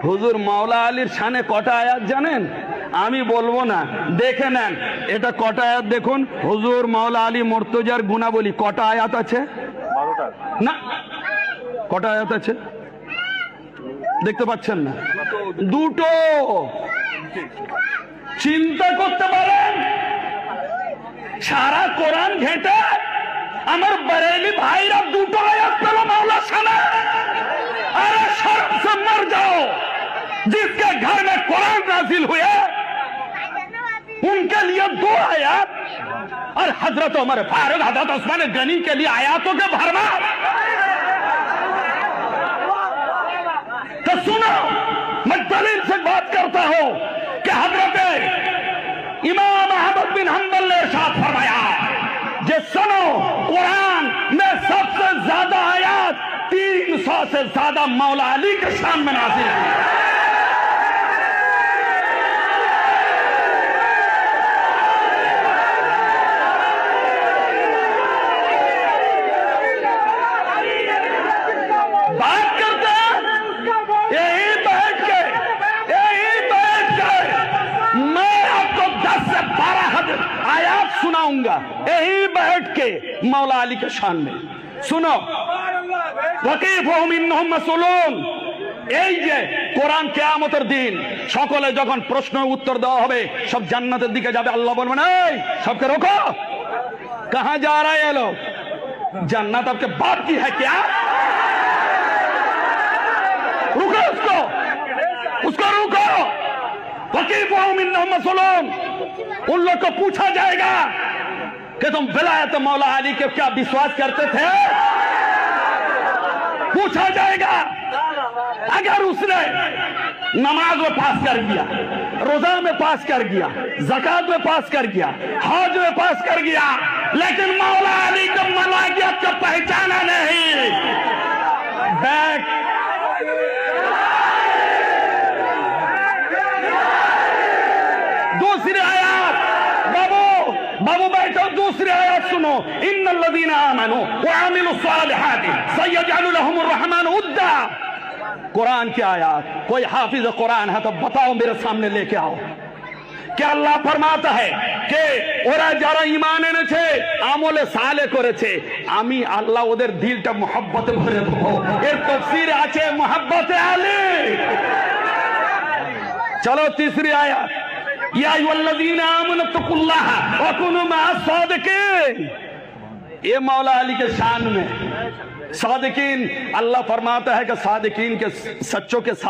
হুজুর মাওলা আলীর শানে কটা আয়াত জানেন? আমি বলবো না, দেখে নেন। এটা কটা আয়াত দেখুন। হুজুর মাওলা আলী মুর্তজার গুণাবলী কটা আয়াত আছে? না, কটা আয়াত আছে দেখতে পাচ্ছেন না? দুটো। চিন্তা করতে পারেন, সারা কোরআন ঘেঁটে আমার बरेली भाईरा দুটো आयत पेल मौला शाने। अरे शर्म से मर जाओ, जिसके घर में कुरान नाजिल हुए उनके लिए 2 आयत, और हजरत उमर फारूक हजरत उस्मान गनी के लिए आयतों के भरमार। तो सुनो, मैं दलील से बात करता हूं कि हजरत इमाम अहमद बिन हम्बल ने इरशाद फरमाया, जे सुनो कुरान में सबसे ज्यादा आयत 300 से ज्यादा मौला अली के शान में नाज़िल है। बात करते हैं यही बैठ के मैं आपको 10 से 12 आयत सुनाऊंगा, यही बैठ के मौला अली के शान में। सुनो, वकीफहुम इन्नहुम मसऊलून। এই যে কোরআন কিয়ামতের দিন সকলে যখন প্রশ্ন উত্তর দেওয়া হবে, সব জান্নাতের দিকে যাবে, আল্লাহ বলবেন এই सबके रोको, कहां जा रहे हैं लोग? जन्नत आपके बाप की है क्या? रुको उसको रुको। वकीफहुम इन्नहुम मसऊलून। उन लोग को पूछा जाएगा कि तुम विलायत मौला अली के क्या विश्वास करते थे? पूछा जाएगा। अगर उसने नमाज में पास कर गया, रोजा में पास कर गया, ज़कात में पास कर गया, हज में पास कर गया, लेकिन मौला अली को मलाकियत को पहचाना नहीं, बैठ दूसरी आयत, बाबू बैठो, दूसरी आयत सुनो। इन्नल्लज़ीना आमनू व अमिलुस्सालिहाति सयजअलु लहुमुर रहमानु उद्दा। कुरान की आयत, कोई हाफिज कुरान है तो बताओ, मेरे सामने लेके आओ। क्या আল্লাহ ফরমাতা है कि ওরা যারা ঈমান এনেছে আমলে সালে করেছে, আমি আল্লাহ ওদের দিলটা মুহাব্বতে ভরে দেব। এর তাফসীরে আছে মুহাব্বতে আলী। चलो तीसरी आयत, या अय्युहल्लज़ीना आमनू तक़ुल्लाह व कुनू मअस सादिकीन। ये मौला अली के शान में सादिकीन, अल्लाह फरमाता है कि सादिकीन के सच्चों के साथ